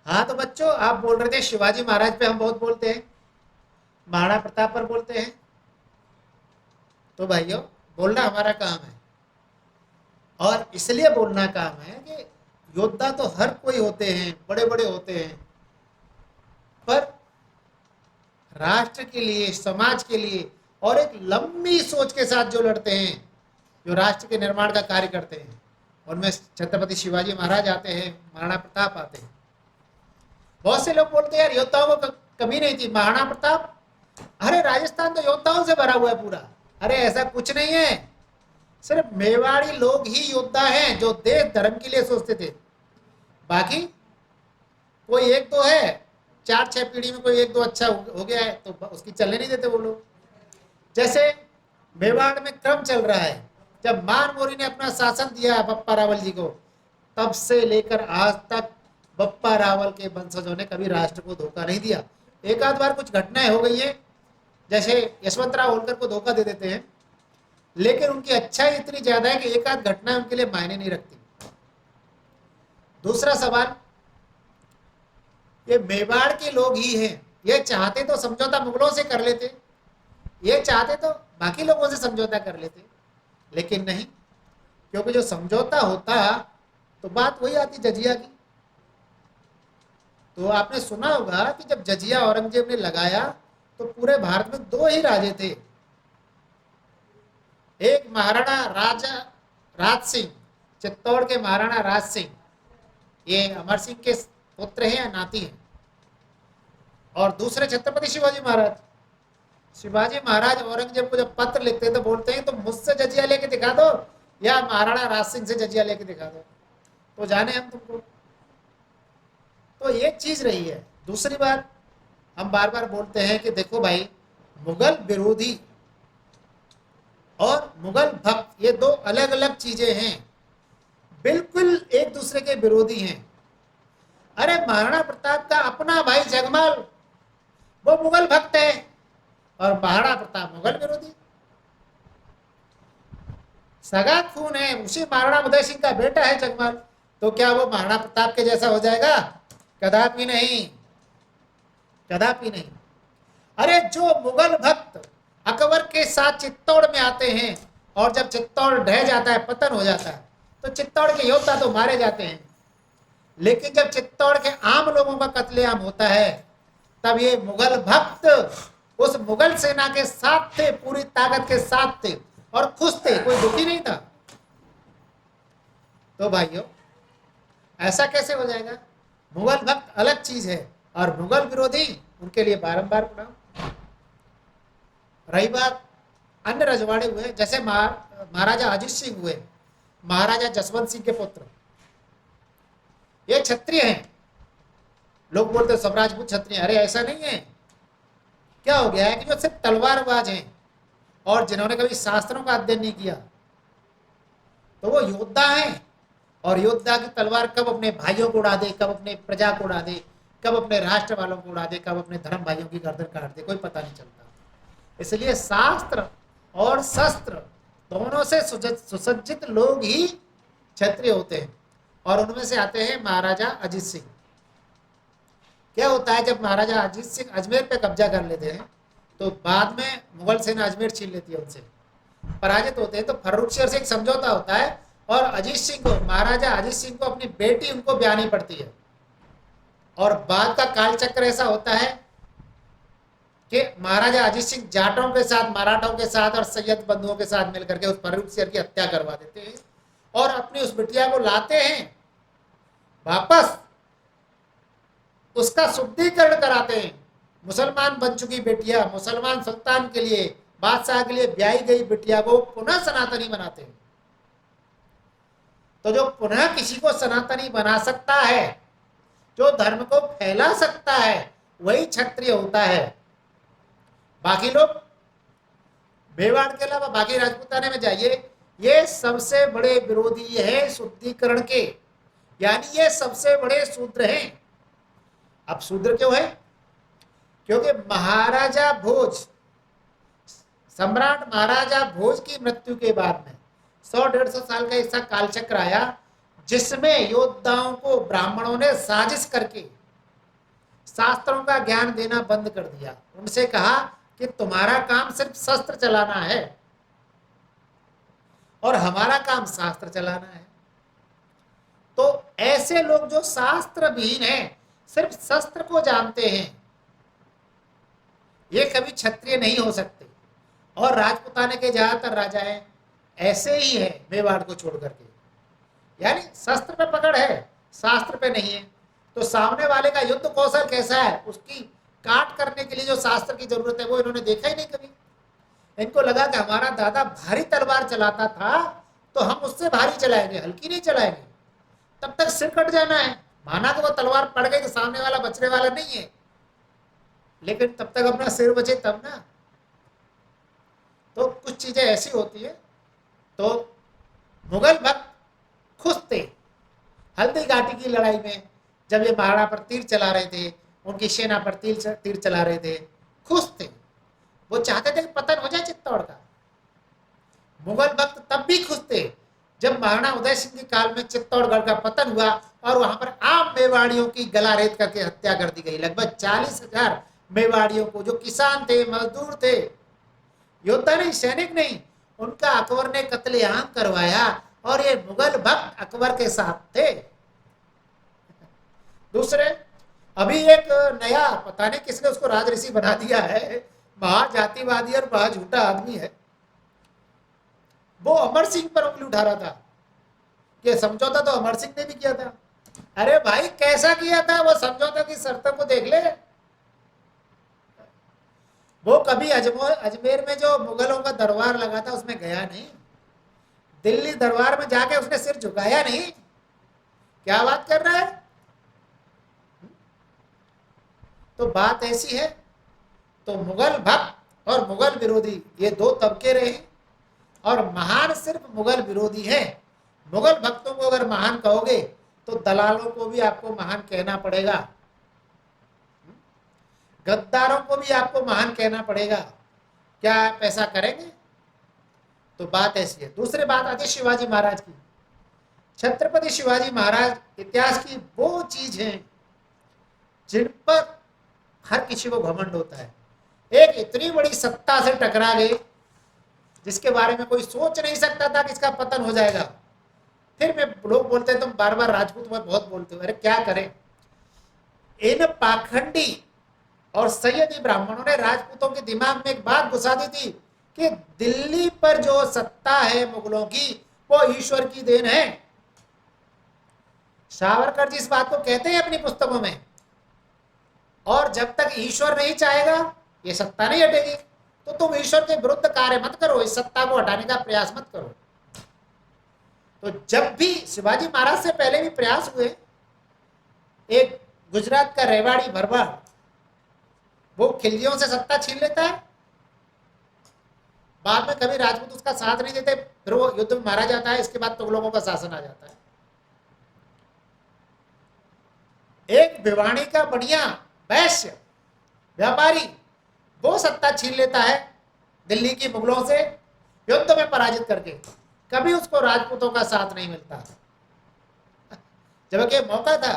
हाँ तो बच्चों, आप बोल रहे थे शिवाजी महाराज पे हम बहुत बोलते हैं, महाराणा प्रताप पर बोलते हैं। तो भाइयों, बोलना हमारा काम है, और इसलिए बोलना काम है कि योद्धा तो हर कोई होते हैं, बड़े बड़े होते हैं, पर राष्ट्र के लिए, समाज के लिए, और एक लंबी सोच के साथ जो लड़ते हैं, जो राष्ट्र के निर्माण का कार्य करते हैं, उनमें छत्रपति शिवाजी महाराज आते हैं, महाराणा प्रताप आते हैं। बहुत से लोग बोलते हैं यार योद्धाओं को कमी नहीं थी, महाराणा प्रताप, अरे राजस्थान तो योद्धाओं से भरा हुआ है पूरा। अरे ऐसा कुछ नहीं है, सिर्फ मेवाड़ी लोग ही योद्धा हैं जो देश धर्म के लिए सोचते थे। बाकी कोई एक दो है, 4-6 पीढ़ी में कोई एक दो अच्छा हो गया है तो उसकी चलने नहीं देते वो लोग। जैसे मेवाड़ में क्रम चल रहा है, जब मानमोरी ने अपना शासन दिया बप्पा रावल जी को, तब से लेकर आज तक बप्पा रावल के वंशजों ने कभी राष्ट्र को धोखा नहीं दिया। एक आध बार कुछ घटनाएं हो गई है, जैसे यशवंतराव होलकर को धोखा दे देते हैं, लेकिन उनकी अच्छाई इतनी ज्यादा है कि एक आध घटना उनके लिए मायने नहीं रखती। दूसरा सवाल, ये मेवाड़ के लोग ही हैं, ये चाहते तो समझौता मुगलों से कर लेते, ये चाहते तो बाकी लोगों से समझौता कर लेते, लेकिन नहीं, क्योंकि जो समझौता होता तो बात वही आती जजिया की। तो आपने सुना होगा कि जब जजिया औरंगजेब ने लगाया तो पूरे भारत में 2 ही राजे थे, एक महाराणा राजा राज सिंह, चित्तौड़ के महाराणा राज सिंह, ये अमर सिंह के पुत्र हैं या नाती हैं, और दूसरे छत्रपति शिवाजी महाराज। शिवाजी महाराज औरंगजेब को जब पत्र लिखते हैं तो बोलते हैं तुम मुझसे जजिया लेके दिखा दो या महाराणा राज सिंह से जजिया लेके दिखा दो, तो जाने हम तुमको। तो ये चीज रही है। दूसरी बात, हम बार बार बोलते हैं कि देखो भाई, मुगल विरोधी और मुगल भक्त ये 2 अलग अलग चीजें हैं, बिल्कुल एक दूसरे के विरोधी हैं। अरे महाराणा प्रताप का अपना भाई जगमाल वो मुगल भक्त है, और महाराणा प्रताप मुगल विरोधी, सगा खून है, उसी महाराणा उदय सिंह का बेटा है जगमाल, तो क्या वो महाराणा प्रताप के जैसा हो जाएगा? कदापि नहीं, कदापि नहीं। अरे जो मुगल भक्त अकबर के साथ चित्तौड़ में आते हैं, और जब चित्तौड़ ढह जाता है, पतन हो जाता है, तो चित्तौड़ के योद्धा तो मारे जाते हैं, लेकिन जब चित्तौड़ के आम लोगों का कत्लेआम होता है, तब ये मुगल भक्त उस मुगल सेना के साथ थे, पूरी ताकत के साथ थे और खुश थे, कोई दुखी नहीं था। तो भाइयों, ऐसा कैसे हो जाएगा? मुगल भक्त अलग चीज है और मुगल विरोधी, उनके लिए बारंबार प्रणाम। रही बात अन्य रजवाड़े हुए, जैसे महाराजा अजीत सिंह हुए, महाराजा जसवंत सिंह के पुत्र, ये क्षत्रिय हैं। लोग बोलते सब राजपूत क्षत्रिय, अरे ऐसा नहीं है। क्या हो गया है कि जो सिर्फ तलवारबाज हैं और जिन्होंने कभी शास्त्रों का अध्ययन नहीं किया, तो वो योद्धा हैं, और योद्धा की तलवार कब अपने भाइयों को उड़ा दे, कब अपने प्रजा को उड़ा दे, कब अपने राष्ट्र वालों को उड़ा दे, कब अपने धर्म भाइयों की गर्दन काट दे, कोई पता नहीं चलता। इसलिए शास्त्र और शस्त्र दोनों से सुसज्जित लोग ही क्षत्रिय होते हैं, और उनमें से आते हैं महाराजा अजीत सिंह। क्या होता है, जब महाराजा अजीत सिंह अजमेर पे कब्जा कर लेते हैं, तो बाद में मुगल सेना अजमेर छीन लेती है, उनसे पराजित होते हैं, तो फर्रुखशहर से एक समझौता होता है, और अजीत सिंह को, महाराजा अजीत सिंह को अपनी बेटी उनको ब्याहनी पड़ती है। और बाद का कालचक्र ऐसा होता है कि महाराजा अजीत सिंह जाटों के साथ, मराठों के साथ और सैयद बंधुओं के साथ मिलकर के उस फर्रुखशहर की हत्या करवा देते हैं, और अपनी उस बिटिया को लाते हैं वापस, उसका शुद्धिकरण कराते हैं। मुसलमान बन चुकी बेटिया, मुसलमान सुल्तान के लिए, बादशाह के लिए ब्याही गई बिटिया को पुनः सनातनी बनाते हैं। तो जो पुनः किसी को सनातनी बना सकता है, जो धर्म को फैला सकता है, वही क्षत्रिय होता है। बाकी लोग, मेवाड़ के अलावा बाकी राजपूताने में जाइए, ये सबसे बड़े विरोधी है शुद्धिकरण के, यानी ये सबसे बड़े शूद्र हैं। अब शूद्र क्यों है? क्योंकि महाराजा भोज, सम्राट महाराजा भोज की मृत्यु के बाद में 100-150 साल का ऐसा कालचक्र आया, जिसमें योद्धाओं को ब्राह्मणों ने साजिश करके शास्त्रों का ज्ञान देना बंद कर दिया। उनसे कहा कि तुम्हारा काम सिर्फ शस्त्र चलाना है और हमारा काम शास्त्र चलाना है। तो ऐसे लोग जो शास्त्र विहीन हैं, सिर्फ शस्त्र को जानते हैं, ये कभी क्षत्रिय नहीं हो सकते। और राजपुताने के ज्यादातर राजाएं ऐसे ही है, मेवाड़ को छोड़ करके, यानी शस्त्र पे पकड़ है, शास्त्र पे नहीं है। तो सामने वाले का युद्ध कौशल कैसा है, उसकी काट करने के लिए जो शास्त्र की जरूरत है वो इन्होंने देखा ही नहीं कभी। इनको लगा कि हमारा दादा भारी तलवार चलाता था तो हम उससे भारी चलाएंगे, हल्की नहीं चलाएंगे, तब तक सिर कट जाना है। माना कि वो तलवार पड़ गई तो सामने वाला बचने वाला नहीं है, लेकिन तब तक अपना सिर बचे तब ना। तो कुछ चीजें ऐसी होती है। तो मुगल भक्त खुश थे हल्दी घाटी की लड़ाई में, जब ये महाराणा पर तीर चला रहे थे, उनकी सेना पर तीर चला रहे थे, खुश थे। वो चाहते थे कि पतन हो जाए चित्तौड़ का। मुगल भक्त तब भी खुश थे जब महाराणा उदय सिंह के काल में चित्तौड़गढ़ का पतन हुआ और वहां पर आम मेवाड़ियों की गला रेत करके हत्या कर दी गई। लगभग 40,000 मेवाड़ियों को, जो किसान थे, मजदूर थे, योद्धा नहीं, सैनिक नहीं, उनका अकबर ने कत्लेआम करवाया और ये मुगल भक्त अकबर के साथ थे। दूसरे, अभी एक नया, पता नहीं किसने उसको राजऋषि बना दिया है, महाजातिवादी और महाझूठा आदमी है, वो अमर सिंह पर उंगली उठा रहा था कि समझौता तो अमर सिंह ने भी किया था। अरे भाई कैसा किया था, वो समझौता की शर्तों को देख ले। वो कभी अजमेर में जो मुगलों का दरबार लगा था उसमें गया नहीं, दिल्ली दरबार में जाके उसने सिर झुकाया नहीं। क्या बात कर रहा है। तो बात ऐसी है। तो मुगल भक्त और मुगल विरोधी ये दो तबके रहे, और महान सिर्फ मुगल विरोधी है। मुगल भक्तों को अगर महान कहोगे तो दलालों को भी आपको महान कहना पड़ेगा, गद्दारों को भी आपको महान कहना पड़ेगा। क्या आप ऐसा करेंगे? तो बात ऐसी है। दूसरी बात आती है शिवाजी महाराज की। छत्रपति शिवाजी महाराज इतिहास की वो चीज है जिन पर हर किसी को घमंड होता है। एक इतनी बड़ी सत्ता से टकरा गए जिसके बारे में कोई सोच नहीं सकता था कि इसका पतन हो जाएगा। फिर में लोग बोलते हैं तुम बार बार राजपूत में बहुत बोलते हो। अरे क्या करें, इन पाखंडी और सैयदी ब्राह्मणों ने राजपूतों के दिमाग में एक बात घुसा दी थी कि दिल्ली पर जो सत्ता है मुगलों की वो ईश्वर की देन है। सावरकर जी इस बात को कहते हैं अपनी पुस्तकों में। और जब तक ईश्वर नहीं चाहेगा ये सत्ता नहीं हटेगी। तो तुम ईश्वर के विरुद्ध कार्य मत करो, इस सत्ता को हटाने का प्रयास मत करो। तो जब भी शिवाजी महाराज से पहले भी प्रयास हुए, एक गुजरात का रेवाड़ी भरवाड़ वो खिलजियों से सत्ता छीन लेता है, बाद में कभी राजपूत उसका साथ नहीं देते, फिर वो युद्ध में मारा जाता है। इसके बाद तुगलकों का शासन आ जाता है। एक भिवानी का बढ़िया वैश्य व्यापारी वो सत्ता छीन लेता है दिल्ली की मुगलों से, युद्ध में पराजित करके। कभी उसको राजपूतों का साथ नहीं मिलता, जबकि मौका था